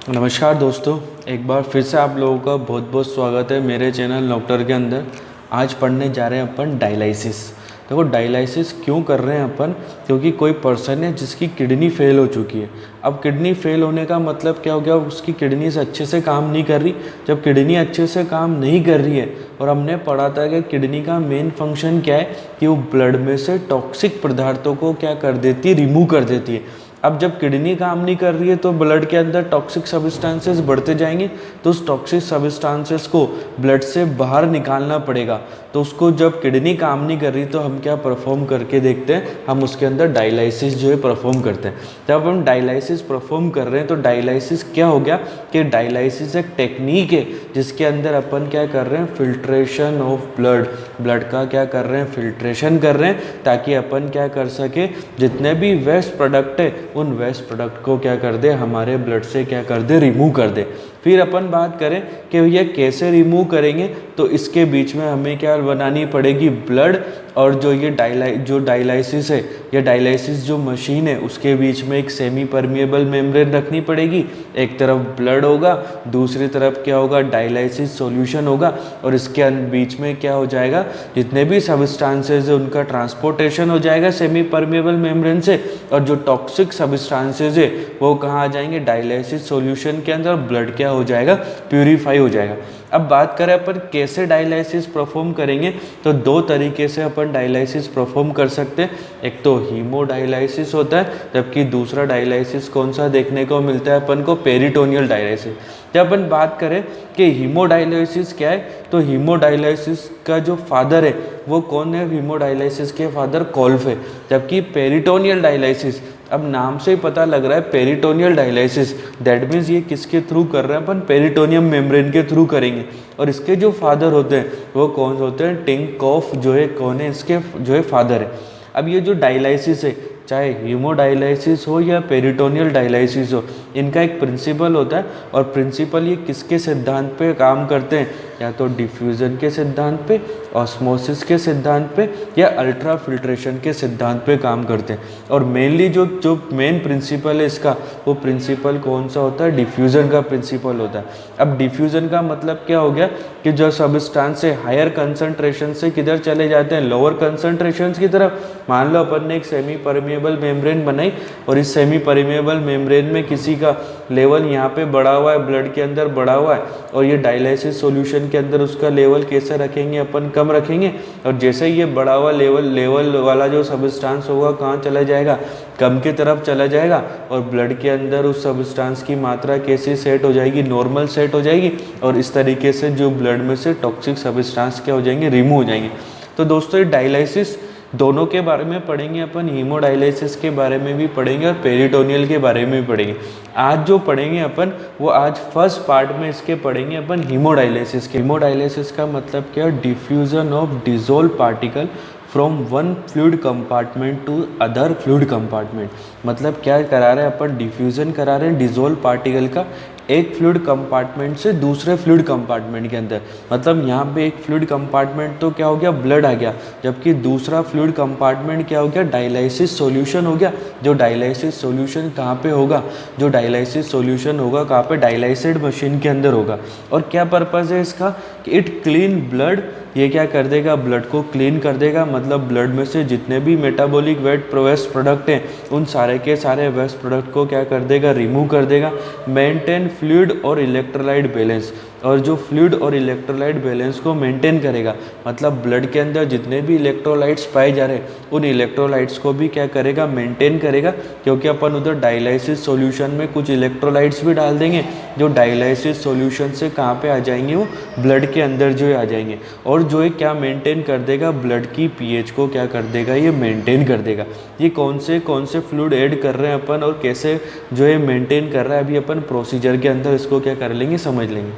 नमस्कार दोस्तों, एक बार फिर से आप लोगों का बहुत बहुत स्वागत है मेरे चैनल डॉक्टर के अंदर। आज पढ़ने जा रहे हैं अपन डायलिसिस। देखो डायलिसिस क्यों कर रहे हैं अपन, क्योंकि कोई पर्सन है जिसकी किडनी फेल हो चुकी है। अब किडनी फेल होने का मतलब क्या हो गया, उसकी किडनी से अच्छे से काम नहीं कर रही। जब किडनी अच्छे से काम नहीं कर रही है, और हमने पढ़ा था कि किडनी का मेन फंक्शन क्या है कि वो ब्लड में से टॉक्सिक पदार्थों को क्या कर देती है, रिमूव कर देती है। अब जब किडनी काम नहीं कर रही है तो ब्लड के अंदर टॉक्सिक सब्सटेंसेस बढ़ते जाएंगे, तो उस टॉक्सिक सब्सटेंसेस को ब्लड से बाहर निकालना पड़ेगा। तो उसको जब किडनी काम नहीं कर रही तो हम क्या परफॉर्म करके देखते हैं, हम उसके अंदर डायलिसिस जो है परफॉर्म करते हैं। जब हम डायलिसिस परफॉर्म कर रहे हैं तो डायलिसिस क्या हो गया कि डायलिसिस एक टेक्निक है जिसके अंदर अपन क्या कर रहे हैं, फिल्ट्रेशन ऑफ ब्लड का क्या कर रहे हैं, फिल्ट्रेशन कर रहे हैं, ताकि अपन क्या कर सके, जितने भी वेस्ट प्रोडक्ट है उन वेस्ट प्रोडक्ट को क्या कर दे, हमारे ब्लड से क्या कर दे, रिमूव कर दे। फिर अपन बात करें कि भैया कैसे रिमूव करेंगे, तो इसके बीच में हमें क्या बनानी पड़ेगी, ब्लड और जो ये डायलिसिस है, ये डायलिसिस जो मशीन है उसके बीच में एक सेमी परमिएबल मेम्ब्रेन रखनी पड़ेगी। एक तरफ ब्लड होगा, दूसरी तरफ क्या होगा, डायलिसिस सॉल्यूशन होगा, और इसके बीच में क्या हो जाएगा, जितने भी सब्सटेंसेस है उनका ट्रांसपोर्टेशन हो जाएगा सेमी परमिएबल मेम्ब्रेन से, और जो टॉक्सिक सब्सटेंसेस है वो कहाँ आ जाएंगे, डायलिसिस सॉल्यूशन के अंदर, ब्लड क्या हो जाएगा, प्यूरिफाई हो जाएगा। अब बात करें अपन कैसे डायलिसिस परफॉर्म करेंगे, तो दो तरीके से अपन डायलिसिस परफॉर्म कर सकते हैं। एक तो हीमोडायलिसिस होता है, जबकि दूसरा डायलिसिस कौन सा देखने को मिलता है अपन को, पेरिटोनियल डायलिसिस। जब अपन बात करें कि हीमोडायलिसिस क्या है, तो हीमोडायलिसिस का जो फादर है वो कौन है, हीमोडायलिसिस के फादर कोल्फ है। जबकि पेरिटोनियल डायलिसिस, अब नाम से ही पता लग रहा है पेरिटोनियल डायलिसिस, दैट मीन्स ये किसके थ्रू कर रहे हैं अपन, पेरिटोनियम मेम्ब्रेन के थ्रू करेंगे। और इसके जो फादर होते हैं वो कौन होते हैं, टिंकॉफ जो है, कौन है इसके जो है फादर है। अब ये जो डायलिसिस है, चाहे हीमोडायलिसिस हो या पेरिटोनियल डायलिसिस हो, इनका एक प्रिंसिपल होता है, और प्रिंसिपल ये किसके सिद्धांत पे काम करते हैं, या तो डिफ्यूज़न के सिद्धांत पे, ऑस्मोसिस के सिद्धांत पे, या अल्ट्रा फिल्ट्रेशन के सिद्धांत पे काम करते हैं। और मेनली जो मेन प्रिंसिपल है इसका, वो प्रिंसिपल कौन सा होता है, डिफ्यूज़न का प्रिंसिपल होता है। अब डिफ्यूज़न का मतलब क्या हो गया कि जो सब्सटेंस से हायर कंसंट्रेशन से किधर चले जाते हैं, लोअर कंसंट्रेशन की तरफ। मान लो अपन ने एक सेमी परमिएबल मेम्ब्रेन बनाई, और इस सेमी परमिएबल मेम्ब्रेन में किसी का लेवल यहाँ पे बढ़ा हुआ है, ब्लड के अंदर बढ़ा हुआ है, और ये डायलिसिस सॉल्यूशन के अंदर उसका लेवल कैसे रखेंगे अपन, कम रखेंगे। और जैसे ही ये बढ़ा हुआ लेवल वाला जो सब्सटेंस होगा कहाँ चला जाएगा, कम की तरफ चला जाएगा, और ब्लड के अंदर उस सब्सटेंस की मात्रा कैसे सेट हो जाएगी, नॉर्मल सेट हो जाएगी, और इस तरीके से जो ब्लड में से टॉक्सिक सब्सटेंस क्या हो जाएंगे, रिमूव हो जाएंगे। तो दोस्तों ये डायलिसिस दोनों के बारे में पढ़ेंगे अपन, हीमोडायलिसिस के बारे में भी पढ़ेंगे और पेरिटोनियल के बारे में भी पढ़ेंगे। आज जो पढ़ेंगे अपन वो आज फर्स्ट पार्ट में इसके पढ़ेंगे अपन हीमोडायलिसिस के। हीमोडायलिसिस का मतलब क्या, diffusion of dissolve particle from one fluid compartment to other fluid compartment. मतलब क्या करा रहे हैं अपन, डिफ्यूजन करा रहे हैं डिसॉल्व पार्टिकल का एक फ्लूइड कंपार्टमेंट से दूसरे फ्लूइड कंपार्टमेंट के अंदर। मतलब यहाँ पे एक फ्लूइड कंपार्टमेंट तो क्या हो गया, ब्लड आ गया, जबकि दूसरा फ्लूइड कंपार्टमेंट क्या हो गया, डायलिसिस सॉल्यूशन हो गया। जो डायलिसिस सॉल्यूशन कहाँ पे होगा, जो डायलिसिस सॉल्यूशन होगा कहाँ पे, डायलाइसिड मशीन के अंदर होगा। और क्या पर्पज़ है इसका, कि इट क्लीन ब्लड, ये क्या कर देगा, ब्लड को क्लीन कर देगा। मतलब ब्लड में से जितने भी मेटाबॉलिक वेस्ट प्रोडक्ट हैं उन सारे के सारे वेस्ट प्रोडक्ट को क्या कर देगा, रिमूव कर देगा। मेंटेन फ्लूइड और इलेक्ट्रोलाइट बैलेंस, और जो फ्लूइड और इलेक्ट्रोलाइट बैलेंस को मेंटेन करेगा। मतलब ब्लड के अंदर जितने भी इलेक्ट्रोलाइट्स पाए जा रहे हैं उन इलेक्ट्रोलाइट्स को भी क्या करेगा, मेंटेन करेगा। क्योंकि अपन उधर डायलिसिस सॉल्यूशन में कुछ इलेक्ट्रोलाइट्स भी डाल देंगे, जो डायलिसिस सॉल्यूशन से कहाँ पे आ जाएंगे, वो ब्लड के अंदर जो है आ जाएंगे। और जो है क्या मेंटेन कर देगा, ब्लड की पीएच को क्या कर देगा, ये मेंटेन कर देगा। ये कौन से फ्लूइड ऐड कर रहे हैं अपन और कैसे जो है मेंटेन कर रहा है, अभी अपन प्रोसीजर के अंदर इसको क्या कर लेंगे, समझ लेंगे।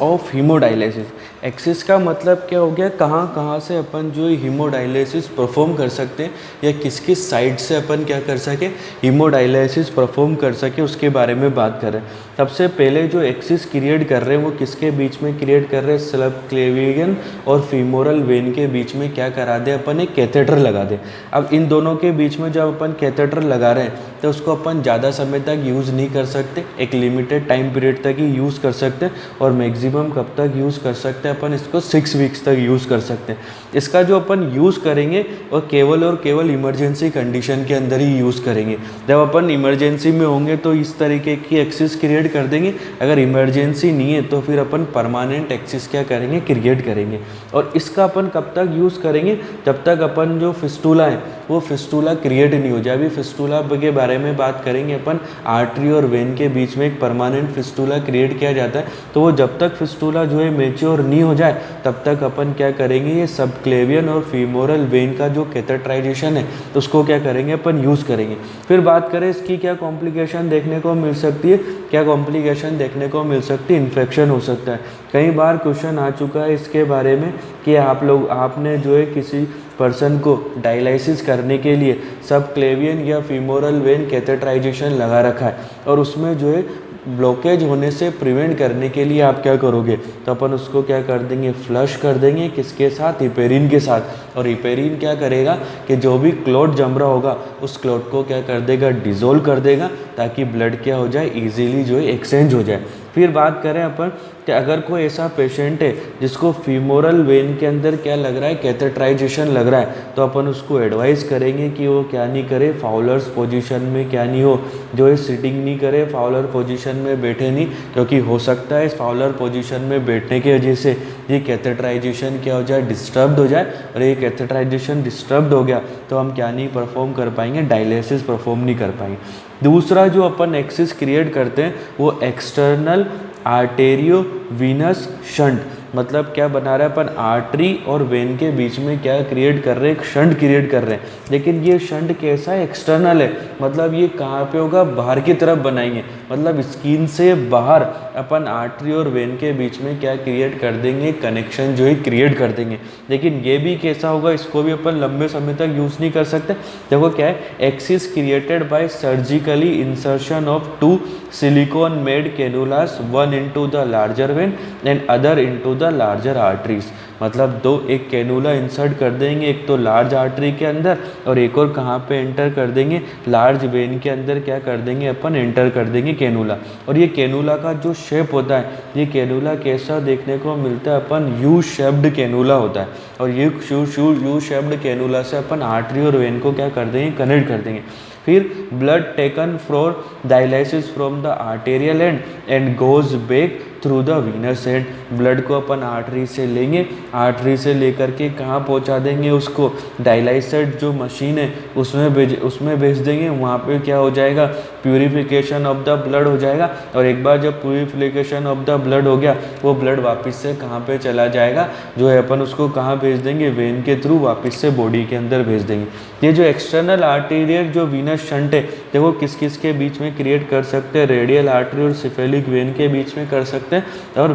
ऑफ हीमोडायलिसिस, एक्सिस का मतलब क्या हो गया, कहाँ से अपन जो हीमोडायलिसिस परफॉर्म कर सकते हैं, या किस किस साइड से अपन क्या कर सके, हीमोडायलिसिस परफॉर्म कर सके, उसके बारे में बात करें। सबसे पहले जो एक्सिस क्रिएट कर रहे हैं वो किसके बीच में क्रिएट कर रहे हैं, सबक्लेवियन और फीमोरल वेन के बीच में क्या करा दे अपन, एक कैथेटर लगा दे। अब इन दोनों के बीच में जब अपन कैथेटर लगा रहे हैं तो उसको अपन ज़्यादा समय तक यूज़ नहीं कर सकते, एक लिमिटेड टाइम पीरियड तक ही यूज़ कर सकते हैं। और मैक्सिमम कब तक यूज़ कर सकते हैं अपन इसको, 6 वीक्स तक यूज़ कर सकते हैं। इसका जो अपन यूज़ करेंगे और केवल इमरजेंसी कंडीशन के अंदर ही यूज़ करेंगे। जब अपन इमरजेंसी में होंगे तो इस तरीके की एक्सिस क्रिएट कर देंगे, अगर इमरजेंसी नहीं है तो फिर अपन परमानेंट एक्सिस क्या करेंगे, क्रिएट करेंगे। और इसका अपन कब तक यूज़ करेंगे, जब तक अपन जो फिस्टूला है वो फिस्टूला क्रिएट नहीं हो जाए। अभी फिस्टूला के बारे में बात करेंगे अपन, आर्टरी और वेन के बीच में एक परमानेंट फिस्टूला क्रिएट किया जाता है। तो वो जब तक फिस्टूला जो है मैच्योर नहीं हो जाए तब तक अपन क्या करेंगे, ये सबक्लेवियन और फीमोरल वेन का जो कैथेटराइजेशन है तो उसको क्या करेंगे अपन, यूज़ करेंगे। फिर बात करें इसकी क्या कॉम्प्लिकेशन देखने को मिल सकती है, क्या कॉम्प्लिकेशन देखने को मिल सकती है, इन्फेक्शन हो सकता है। कई बार क्वेश्चन आ चुका है इसके बारे में कि आपने जो है किसी पर्सन को डायलिसिस करने के लिए सबक्लेवियन या फीमोरल वेन कैथेटराइजेशन लगा रखा है और उसमें जो है ब्लॉकेज होने से प्रिवेंट करने के लिए आप क्या करोगे, तो अपन उसको क्या कर देंगे, फ्लश कर देंगे। किसके साथ, हिपेरिन के साथ। और हिपेरिन क्या करेगा कि जो भी क्लॉट जम रहा होगा उस क्लॉट को क्या कर देगा, डिज़ोल्व कर देगा, ताकि ब्लड क्या हो जाए, इजीली जो है एक्सचेंज हो जाए। फिर बात करें अपन कि अगर कोई ऐसा पेशेंट है जिसको फीमोरल वेन के अंदर क्या लग रहा है, कैथेटराइजेशन लग रहा है, तो अपन उसको एडवाइस करेंगे कि वो क्या नहीं करे, फाउलर्स पोजीशन में क्या नहीं हो, जो है सिटिंग नहीं करे, फाउलर पोजीशन में बैठे नहीं, क्योंकि हो सकता है इस फाउलर पोजीशन में बैठने की वजह से ये कैथेटराइजेशन क्या हो जाए, डिस्टर्ब्ड हो जाए। और ये कैथेटराइजेशन डिस्टर्ब्ड हो गया तो हम क्या नहीं परफॉर्म कर पाएंगे, डायलिसिस परफॉर्म नहीं कर पाएंगे। दूसरा जो अपन एक्सिस क्रिएट करते हैं वो एक्सटर्नल आर्टेरियो वीनस शंट, मतलब क्या बना रहा है अपन, आर्टरी और वेन के बीच में क्या क्रिएट कर रहे हैं, एक शंट क्रिएट कर रहे हैं। लेकिन ये शंट कैसा है, एक्सटर्नल है, मतलब ये कहाँ पे होगा, बाहर की तरफ बनाएंगे, मतलब स्किन से बाहर अपन आर्टरी और वेन के बीच में क्या क्रिएट कर देंगे, कनेक्शन जो है क्रिएट कर देंगे। लेकिन ये भी कैसा होगा, इसको भी अपन लंबे समय तक यूज़ नहीं कर सकते। देखो क्या है, access created by surgically insertion of 2 silicone made cannulas, one into the larger vein and other into the larger arteries. मतलब एक कैनुला इंसर्ट कर देंगे, एक तो लार्ज आर्टरी के अंदर और एक और कहाँ पे एंटर कर देंगे, लार्ज वेन के अंदर क्या कर देंगे अपन, एंटर कर देंगे कैनुला। और ये कैनुला का जो शेप होता है, ये कैनुला कैसा देखने को मिलता है अपन, यू शेप्ड कैनुला होता है। और ये यू शेप्ड कैनुला से अपन आर्टरी और वेन को क्या कर देंगे, कनेक्ट कर देंगे। फिर blood taken for dialysis from the arterial end goes back through the Venus and. Blood को अपन आर्टरी से लेंगे, आर्टरी से लेकर के कहाँ पहुँचा देंगे उसको, डायलाइसेट जो मशीन है उसमें भेज देंगे। वहाँ पे क्या हो जाएगा, प्यूरिफिकेशन ऑफ द ब्लड हो जाएगा। और एक बार जब प्यूरिफिकेशन ऑफ द ब्लड हो गया, वो ब्लड वापस से कहाँ पे चला जाएगा, जो है अपन उसको कहाँ भेज देंगे, वेन के थ्रू वापस से बॉडी के अंदर भेज देंगे। ये जो एक्सटर्नल आर्टेरियल जो वीनस शंट है, देखो किस किस के बीच में क्रिएट कर सकते हैं, रेडियल आर्टरी और सिफेलिक वेन के बीच में कर सकते हैं, और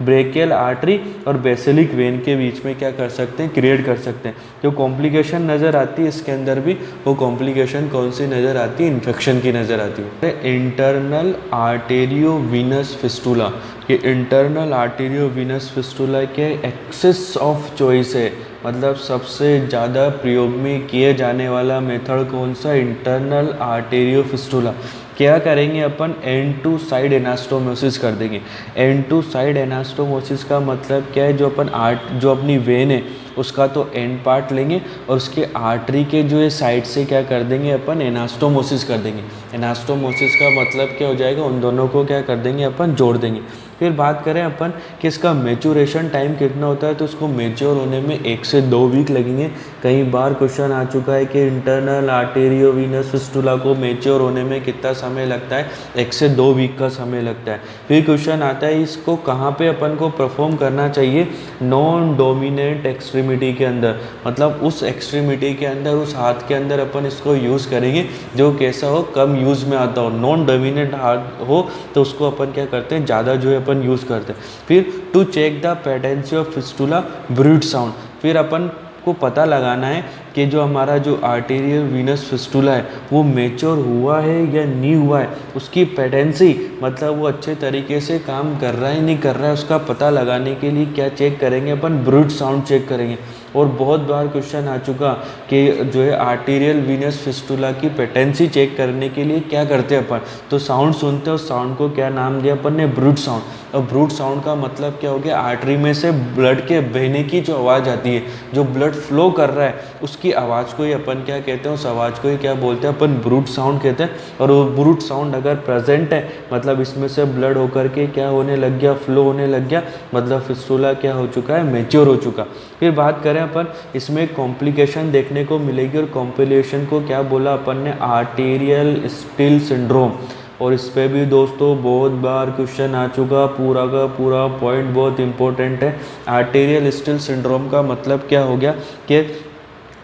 ब्रेकियल आर्टरी और बेसिलिक वेन के बीच में क्या कर सकते हैं, क्रिएट कर सकते हैं। जो कॉम्प्लिकेशन नज़र आती है इसके अंदर भी, वो कॉम्प्लिकेशन कौन सी नज़र आती है, इन्फेक्शन की नज़र आती है। इंटरनल आर्टेरियो वीनस फिस्टूला, ये इंटरनल आर्टेरियो वीनस फिस्टूला के एक्सेस ऑफ चॉइस है, मतलब सबसे ज़्यादा प्रयोग में किए जाने वाला मेथड कौन सा, इंटरनल आर्टेरियो फिस्टूला। क्या करेंगे अपन, एंड टू साइड एनास्टोमोसिस कर देंगे। एंड टू साइड एनास्टोमोसिस का मतलब क्या है, जो अपनी वेन है उसका तो एंड पार्ट लेंगे और उसके आर्टरी के जो है साइड से क्या कर देंगे अपन, एनास्टोमोसिस कर देंगे। एनास्टोमोसिस का मतलब क्या हो जाएगा, उन दोनों को क्या कर देंगे अपन, जोड़ देंगे। फिर बात करें अपन कि इसका मैच्योरेशन टाइम कितना होता है, तो इसको मैच्योर होने में 1 से 2 वीक लगेंगे। कई बार क्वेश्चन आ चुका है कि इंटरनल आर्टेरियो वीनस फिस्टूला को मैच्योर होने में कितना समय लगता है, 1 से 2 वीक का समय लगता है। फिर क्वेश्चन आता है इसको कहाँ पे अपन को परफॉर्म करना चाहिए, नॉन डोमिनेंट एक्सट्रीमिटी के अंदर, मतलब उस एक्सट्रीमिटी के अंदर, उस हाथ के अंदर अपन इसको यूज़ करेंगे जो कैसा हो, कम यूज़ में आता हो। नॉन डोमिनेंट हाथ हो तो उसको अपन क्या करते हैं, ज़्यादा जो है अपन यूज़ करते हैं। फिर to check the patency of fistula bruit sound, फिर अपन को पता लगाना है कि जो हमारा जो आर्टेरियल वीनस फिस्टुला है वो मेच्योर हुआ है या नहीं हुआ है, उसकी पेटेंसी मतलब वो अच्छे तरीके से काम कर रहा है नहीं कर रहा है, उसका पता लगाने के लिए क्या चेक करेंगे अपन, ब्रूट साउंड चेक करेंगे। और बहुत बार क्वेश्चन आ चुका कि जो है आर्टेरियल वीनस फिस्टुला की पेटेंसी चेक करने के लिए क्या करते हैं अपन, तो साउंड सुनते हैं, उस साउंड को क्या नाम दिया अपन ने, ब्रूट साउंड। और ब्रूट साउंड का मतलब क्या हो गया, आर्टरी में से ब्लड के बहने की जो आवाज़ आती है, जो ब्लड फ्लो कर रहा है उसकी आवाज़ को ही अपन क्या कहते हैं, उस आवाज़ को ही क्या बोलते हैं अपन, ब्रूट साउंड कहते हैं। और वो ब्रूट साउंड अगर प्रेजेंट है मतलब इसमें से ब्लड होकर के क्या होने लग गया, फ्लो होने लग गया, मतलब फिस्टुला क्या हो चुका है, मैच्योर हो चुका। फिर बात करें अपन, इसमें कॉम्प्लिकेशन देखने को मिलेगी, और कॉम्प्लिकेशन को क्या बोला अपन ने, आर्टेरियल स्टिल सिंड्रोम। और इस पे भी दोस्तों बहुत बार क्वेश्चन आ चुका, पूरा का पूरा पॉइंट बहुत इंपॉर्टेंट है। आर्टेरियल स्टिल सिंड्रोम का मतलब क्या हो गया कि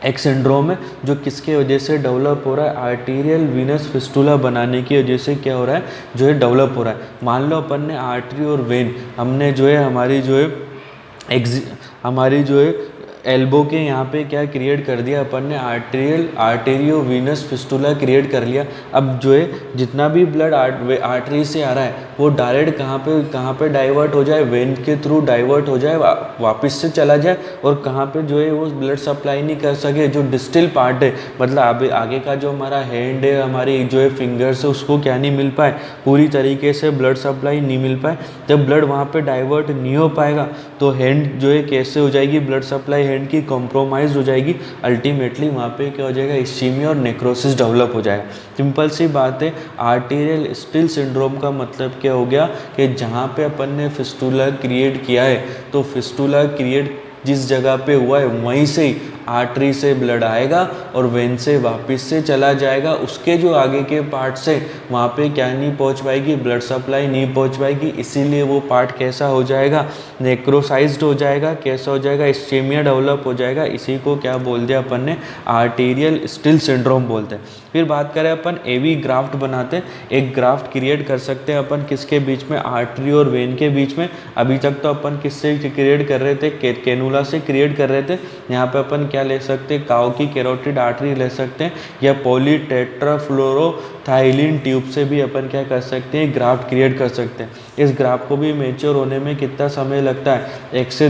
एक सिंड्रोम है जो किसके वजह से डेवलप हो रहा है, आर्टेरियल वीनस फिस्टुला बनाने की वजह से क्या हो रहा है, जो है डेवलप हो रहा है। मान लो अपन ने आर्टरी और वेन, हमने जो है हमारी जो है एल्बो के यहाँ पे क्या क्रिएट कर दिया अपन ने, आर्टेरियो वीनस फिस्टुला क्रिएट कर लिया। अब जो है जितना भी ब्लड आर्टरी से आ रहा है वो डायरेक्ट कहाँ पे डाइवर्ट हो जाए, वेन के थ्रू डाइवर्ट हो जाए, वापस से चला जाए, और कहाँ पे जो है वो ब्लड सप्लाई नहीं कर सके, जो डिस्टल पार्ट है मतलब आगे का जो हमारा हैंड है, हमारी जो है फिंगर्स है, उसको क्या नहीं मिल पाए, पूरी तरीके से ब्लड सप्लाई नहीं मिल पाए। जब ब्लड वहाँ पे डाइवर्ट नहीं हो पाएगा तो हैंड जो है कैसे हो जाएगी, ब्लड सप्लाई हैंड की कॉम्प्रोमाइज हो जाएगी, अल्टीमेटली वहाँ पे क्या हो जाएगा, इस्चीमिया और नेक्रोसिस डेवलप हो जाएगा। सिंपल सी बात है, आर्टेरियल स्टिल सिंड्रोम का मतलब क्या हो गया कि जहाँ पे अपन ने फिस्टुला क्रिएट किया है, तो फिस्टुला क्रिएट जिस जगह पे हुआ है वहीं से ही आर्टरी से ब्लड आएगा और वेन से वापस से चला जाएगा, उसके जो आगे के पार्ट से वहाँ पे क्या नहीं पहुँच पाएगी, ब्लड सप्लाई नहीं पहुँच पाएगी, इसीलिए वो पार्ट कैसा हो जाएगा, नेक्रोसाइज्ड हो जाएगा, कैसा हो जाएगा, इस्चेमिया डेवलप हो जाएगा। इसी को क्या बोल दिया अपन ने, आर्टेरियल स्टिल सिंड्रोम बोलते हैं। फिर बात करें अपन एवी ग्राफ्ट बनाते हैं, एक ग्राफ्ट क्रिएट कर सकते हैं अपन किसके बीच में, आर्टरी और वेन के बीच में। अभी तक तो अपन किससे क्रिएट कर रहे थे, कैनुला से क्रिएट कर रहे थे। यहाँ पे अपन क्या ले सकते हैं, काउ की कैरोटिड आर्टरी ले सकते हैं, या पॉलीटेट्राफ्लोरोथाइलिन ट्यूब से भी अपन क्या कर सकते हैं, ग्राफ्ट क्रिएट कर सकते हैं। इस ग्राफ्ट को भी मेच्योर होने में कितना समय लगता है, 1 से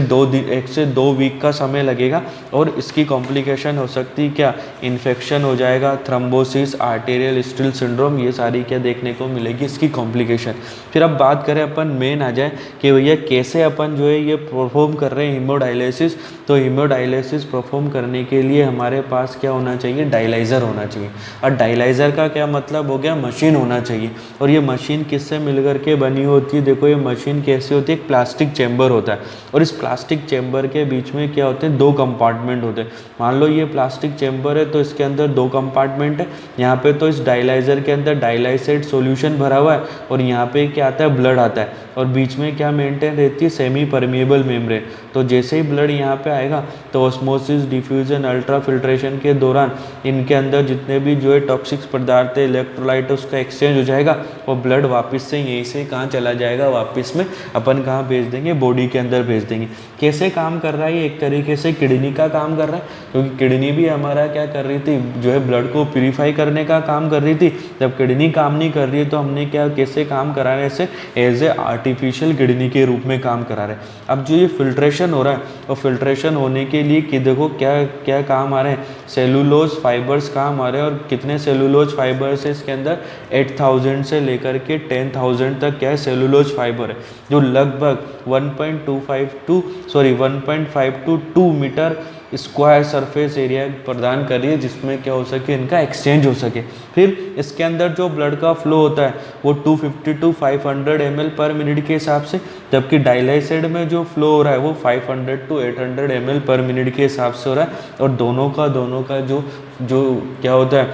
2 वीक का समय लगेगा। और इसकी कॉम्प्लिकेशन हो सकती है क्या, इन्फेक्शन हो जाएगा, थ्रोम्बोसिस, आर्टेरियल स्टिल सिंड्रोम, ये सारी क्या देखने को मिलेगी इसकी कॉम्प्लिकेशन। फिर अब बात करें अपन मेन आ जाए कि भैया कैसे अपन जो है ये परफॉर्म कर रहे हैं हीमोडायलिसिस। तो हीमोडायलिसिस परफॉर्म करने के लिए हमारे पास क्या होना चाहिए, डायलाइज़र होना चाहिए। और डायलाइज़र का क्या मतलब हो गया, मशीन होना चाहिए। और ये मशीन किससे मिलकर के बनी होती है, देखो ये मशीन कैसी होती है, एक प्लास्टिक चैम्बर होता है, और इस प्लास्टिक चैम्बर के बीच में क्या होते हैं, 2 कंपार्टमेंट होते हैं। मान लो ये प्लास्टिक चैम्बर है तो इसके अंदर 2 कंपार्टमेंट है। यहाँ पे तो इस डायलाइज़र के अंदर डायलाइसेट सॉल्यूशन भरा हुआ है, और यहाँ पे क्या आता है, ब्लड आता है, और बीच में क्या मेंटेन रहती है, सेमी परमिएबल मेम्ब्रेन। तो जैसे ही ब्लड यहाँ पे आएगा तो ऑस्मोसिस, डिफ्यूजन, अल्ट्रा फिल्ट्रेशन के दौरान इनके अंदर जितने भी जो है टॉक्सिक पदार्थ है, इलेक्ट्रोलाइट, उसका एक्सचेंज हो जाएगा, और ब्लड वापस से यहीं से कहाँ चला जाएगा, वापस में अपन कहाँ भेज देंगे, बॉडी के अंदर भेज देंगे। कैसे काम कर रहा है ये, एक तरीके से किडनी का काम कर रहा है, क्योंकि किडनी भी हमारा क्या कर रही थी, जो है ब्लड को प्यूरिफाई करने का काम कर रही थी। जब किडनी काम नहीं कर रही है तो हमने क्या, कैसे काम करा रहे हैं, इसे एज ए आर्टिफिशियल किडनी के रूप में काम करा रहे हैं। अब जो ये फिल्ट्रेशन हो रहा है, और फिल्ट्रेशन होने के लिए कि देखो क्या क्या काम आ रहे हैं, सेलुलोज फाइबर्स काम आ रहे हैं। और कितने सेलुलोज फाइबर्स है इसके अंदर, 8000 से लेकर के 10,000 तक क्या है, सेलुलोज फाइबर है, जो लगभग 1.5 to 2 metre square surface area प्रदान कर रही है, जिसमें क्या हो सके, इनका एक्सचेंज हो सके। फिर इसके अंदर जो ब्लड का फ्लो होता है वो 250 to 500 ml पर मिनट के हिसाब से, जबकि डायलाइसिड में जो फ्लो हो रहा है वो 500 to 800 ml पर मिनट के हिसाब से हो रहा है। और दोनों का जो क्या होता है,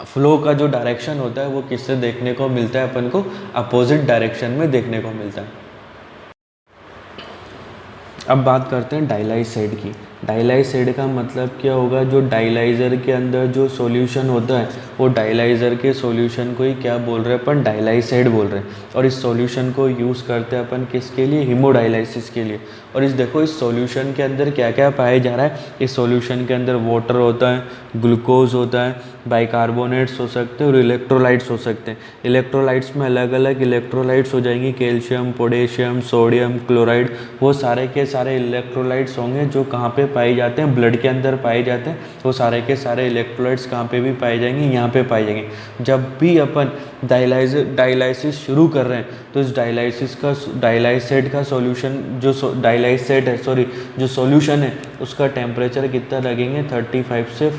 फ्लो का जो डायरेक्शन होता है वो किससे देखने को मिलता है, अपन को अपोजिट डायरेक्शन में देखने को मिलता है। अब बात करते हैं डायलाइसाइड की। डाइलाइसेड का मतलब क्या होगा, जो डायलाइज़र के अंदर जो सॉल्यूशन होता है वो डायलाइज़र के सॉल्यूशन को ही क्या बोल रहे हैं अपन, डाइलाइसेड बोल रहे हैं। और इस सॉल्यूशन को यूज़ करते हैं अपन किसके लिए, हीमोडायलिसिस के लिए। और इस देखो इस सॉल्यूशन के अंदर क्या क्या पाया जा रहा है, इस सॉल्यूशन के अंदर वाटर होता है, ग्लूकोज होता है, बाइकार्बोनेट्स हो सकते हैं और इलेक्ट्रोलाइट्स हो सकते हैं। इलेक्ट्रोलाइट्स में अलग अलग इलेक्ट्रोलाइट्स हो जाएंगी, कैल्शियम, पोटेशियम, सोडियम, क्लोराइड, वो सारे के सारे इलेक्ट्रोलाइट्स होंगे जो कहाँ पे पाए जाते हैं, ब्लड के अंदर पाए जाते हैं। वो सारे के सारे इलेक्ट्रोलाइट्स कहाँ पे भी पाए जाएंगे, यहाँ पे पाए जाएंगे। जब भी अपन डायलाइसिस शुरू कर रहे हैं तो इस डायलाइसेट का सॉल्यूशन जो डायलाइसेट है सॉरी जो सॉल्यूशन है उसका टेम्परेचर कितना लगेंगे, 35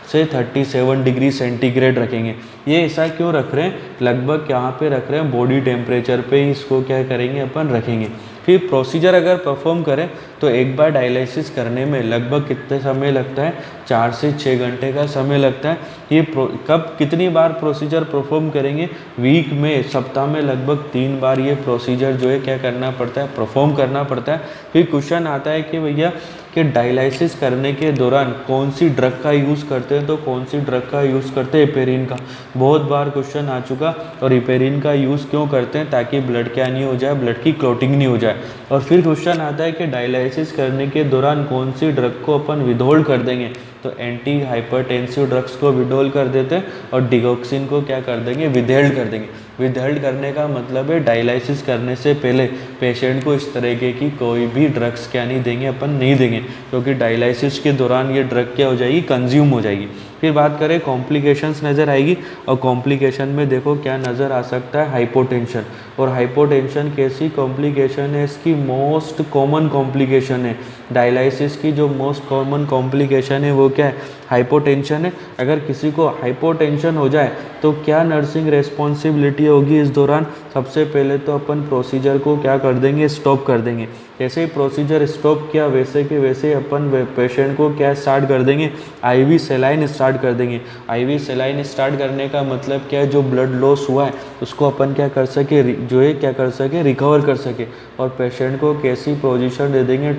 से 37 डिग्री सेंटीग्रेड रखेंगे। ये ऐसा क्यों रख रहे हैं, लगभग यहाँ पे रख रहे हैं बॉडी टेम्परेचर पे ही इसको क्या करेंगे अपन रखेंगे। फिर प्रोसीजर अगर परफॉर्म करें तो एक बार डायलिसिस करने में लगभग कितने समय लगता है, 4 से 6 घंटे का समय लगता है। ये कब कितनी बार प्रोसीजर परफॉर्म करेंगे, वीक में, सप्ताह में लगभग 3 बार ये प्रोसीजर जो है क्या करना पड़ता है, परफॉर्म करना पड़ता है। फिर क्वेश्चन आता है कि भैया कि डायलिसिस करने के दौरान कौन सी ड्रग का यूज़ करते हैं, तो कौन सी ड्रग का यूज़ करते हैं, हेपेरिन का। बहुत बार क्वेश्चन आ चुका। और हेपेरिन का यूज़ क्यों करते हैं, ताकि ब्लड क्या नहीं हो जाए, ब्लड की क्लॉटिंग नहीं हो जाए। और फिर क्वेश्चन आता है कि डायलिसिस करने के दौरान कौन सी ड्रग को अपन विदहोल्ड कर देंगे, तो एंटी हाइपरटेंसिव ड्रग्स को विदहोल्ड कर देते हैं और डिगोक्सिन को क्या कर देंगे, विदहेल्ड कर देंगे। विदहेल्ड करने का मतलब है डायलिसिस करने से पहले पेशेंट को इस तरीके की कोई भी ड्रग्स क्या नहीं देंगे, अपन नहीं देंगे, क्योंकि डायलिसिस के दौरान ये ड्रग क्या हो जाएगी, कंज्यूम हो जाएगी। फिर बात करें कॉम्प्लिकेशंस नज़र आएगी, और कॉम्प्लिकेशन में देखो क्या नज़र आ सकता है, हाइपोटेंशन। और हाइपोटेंशन कैसी कॉम्प्लिकेशन है, इसकी मोस्ट कॉमन कॉम्प्लिकेशन है। डायलिसिस की जो मोस्ट कॉमन कॉम्प्लिकेशन है वो क्या है, हाइपोटेंशन है। अगर किसी को हाइपोटेंशन हो जाए तो क्या नर्सिंग रेस्पॉन्सिबिलिटी होगी इस दौरान, सबसे पहले तो अपन प्रोसीजर को क्या कर देंगे, स्टॉप कर देंगे। जैसे ही प्रोसीजर स्टॉप किया वैसे के वैसे अपन पेशेंट को क्या स्टार्ट कर देंगे, आईवी सेलाइन स्टार्ट कर देंगे। आईवी सेलाइन स्टार्ट करने का मतलब क्या है, जो ब्लड लॉस हुआ है उसको अपन क्या कर सके, जो है क्या कर सके, रिकवर कर सके। और पेशेंट को कैसी पोजीशन दे देंगे,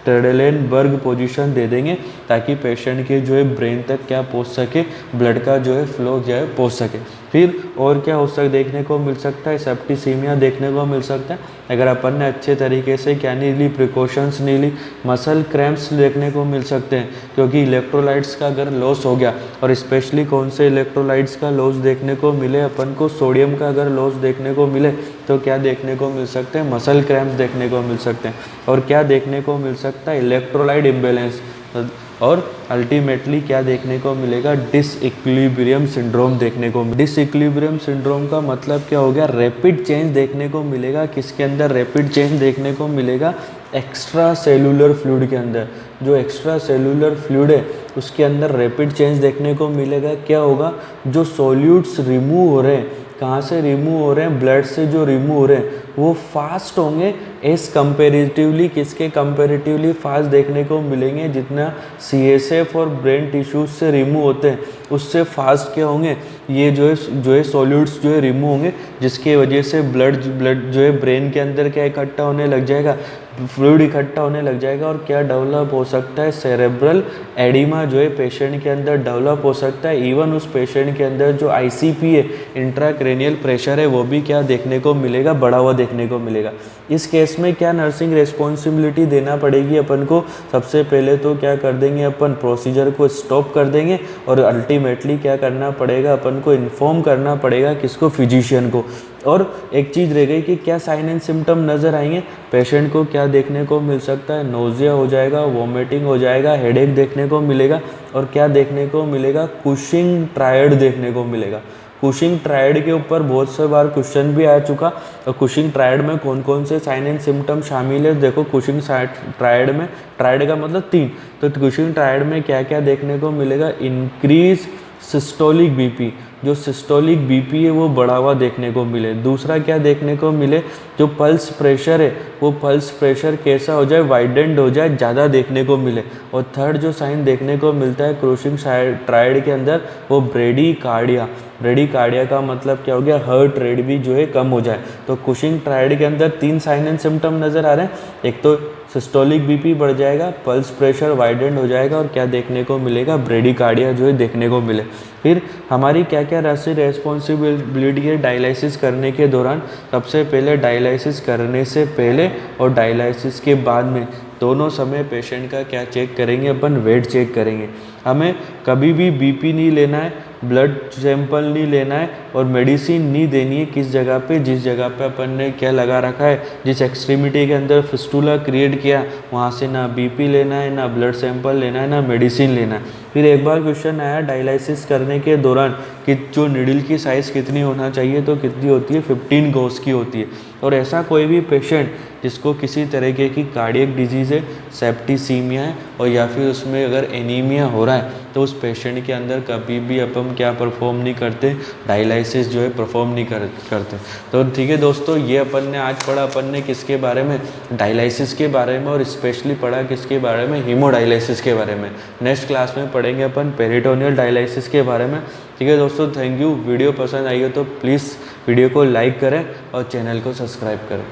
ट्रेडेलेनबर्ग पोजीशन दे देंगे, ताकि पेशेंट के जो है ब्रेन तक क्या पहुंच सके, ब्लड का जो है फ्लो जो है पहुंच सके। फिर और क्या हो सकता देखने को मिल सकता है, सेप्टिसीमिया देखने को मिल सकता है अगर अपन ने अच्छे तरीके से क्या नहीं ली, प्रिकॉशंस नहीं ली। मसल क्रैम्प्स देखने को मिल सकते हैं, क्योंकि इलेक्ट्रोलाइट्स का अगर लॉस हो गया, और स्पेशली कौन से इलेक्ट्रोलाइट्स का लॉस देखने को मिले अपन को, सोडियम का अगर लॉस देखने को मिले तो क्या देखने को मिल सकते हैं, मसल क्रैम्प्स देखने को मिल सकते हैं। और क्या देखने को मिल सकता है, इलेक्ट्रोलाइट इम्बैलेंस। और अल्टीमेटली क्या देखने को मिलेगा, डिसइक्विलिब्रियम सिंड्रोम देखने को। डिसइक्विलिब्रियम सिंड्रोम का मतलब क्या हो गया, रैपिड चेंज देखने को मिलेगा। किसके अंदर रैपिड चेंज देखने को मिलेगा, एक्स्ट्रा सेलुलर फ्लूइड के अंदर। जो एक्स्ट्रा सेलुलर फ्लूइड है उसके अंदर रैपिड चेंज देखने को मिलेगा। क्या होगा, जो सॉल्यूट्स रिमूव हो रहे हैं, कहाँ से रिमूव हो रहे हैं, ब्लड से जो रिमूव हो रहे हैं वो फास्ट होंगे एज कंपेरेटिवली, किसके कंपेरेटिवली फास्ट देखने को मिलेंगे, जितना CSF और ब्रेन टिश्यूज से रिमूव होते हैं उससे फास्ट क्या होंगे, ये जो है सॉल्यूट्स जो है रिमूव होंगे, जिसकी वजह से ब्लड जो है ब्रेन के अंदर क्या इकट्ठा होने लग जाएगा, फ्लूइड इकट्ठा होने लग जाएगा। और क्या डेवलप हो सकता है, सेरेब्रल एडिमा जो है पेशेंट के अंदर डेवलप हो सकता है। इवन उस पेशेंट के अंदर जो ICP है, इंट्राक्रेनियल प्रेशर है, वो भी क्या देखने को मिलेगा, बढ़ा हुआ देखने को मिलेगा। इस केस में क्या नर्सिंग रिस्पॉन्सिबिलिटी देना पड़ेगी अपन को, सबसे पहले तो क्या कर देंगे अपन, प्रोसीजर को स्टॉप कर देंगे। और अल्टीमेटली क्या करना पड़ेगा, अपन को इन्फॉर्म करना पड़ेगा किसको, फिजिशियन को। और एक चीज़ रह गई कि क्या साइन एंड सिम्टम नज़र आएंगे, पेशेंट को क्या देखने को मिल सकता है, नोजिया हो जाएगा, वॉमिटिंग हो जाएगा, हेडेक देखने को मिलेगा। और क्या देखने को मिलेगा, कुशिंग ट्रायड देखने को मिलेगा। कुशिंग ट्रायड के ऊपर बहुत से बार क्वेश्चन भी आ चुका। और कुशिंग ट्रायड में कौन कौन से साइन एंड सिम्टम शामिल है, देखो कुशिंग ट्रायड में, ट्रायड का मतलब 3, तो कुशिंग ट्रायड में क्या क्या देखने को मिलेगा, इंक्रीज सिस्टोलिक बीपी, जो सिस्टोलिक बीपी है वो बढ़ा हुआ देखने को मिले। दूसरा क्या देखने को मिले, जो पल्स प्रेशर है वो पल्स प्रेशर कैसा हो जाए, वाइडेंड हो जाए, ज़्यादा देखने को मिले। और थर्ड जो साइन देखने को मिलता है क्रूशिंग ट्रायड के अंदर, वो ब्रेडीकार्डिया। ब्रेडीकार्डिया का मतलब क्या हो गया, हार्ट रेट भी जो है कम हो जाए। तो कुशिंग ट्रायड के अंदर 3 साइन एंड सिम्टम नज़र आ रहे हैं, एक तो सिस्टोलिक बीपी बढ़ जाएगा, पल्स प्रेशर वाइडेंड हो जाएगा और क्या देखने को मिलेगा, ब्रेडिकार्डिया जो है देखने को मिले। फिर हमारी क्या क्या रेस्पॉन्सिबिलिटी है डायलिसिस करने के दौरान। सबसे पहले डायलिसिस करने से पहले और डायलिसिस के बाद में दोनों समय पेशेंट का क्या चेक करेंगे, अपन वेट चेक करेंगे। हमें कभी भी बीपी नहीं लेना है, ब्लड सैंपल नहीं लेना है और मेडिसिन नहीं देनी है किस जगह पे, जिस जगह पे अपन ने क्या लगा रखा है, जिस एक्सट्रीमिटी के अंदर फिस्टुला क्रिएट किया वहाँ से ना बीपी लेना है, ना ब्लड सैंपल लेना है, ना मेडिसिन लेना है। फिर एक बार क्वेश्चन आया डायलिसिस करने के दौरान कि जो नीडल की साइज़ कितनी होना चाहिए, तो कितनी होती है, 15 गॉस की होती है। और ऐसा कोई भी पेशेंट जिसको किसी तरीके की कार्डियक डिजीज़ है, सेप्टिसीमिया है और या फिर उसमें अगर एनीमिया हो रहा है, तो उस पेशेंट के अंदर कभी भी अपन क्या परफॉर्म नहीं करते, डायलिसिस जो है परफॉर्म नहीं करते। तो ठीक है दोस्तों, ये अपन ने आज पढ़ा, अपन ने किसके बारे में, डायलिसिस के बारे में, और स्पेशली पढ़ा किसके बारे में, हीमोडायलिसिस के बारे में। नेक्स्ट क्लास में पढ़ेंगे अपन पेरिटोनियल डायलिसिस के बारे में। ठीक है दोस्तों, थैंक यू। वीडियो पसंद आई हो तो प्लीज़ वीडियो को लाइक करें और चैनल को सब्सक्राइब करें।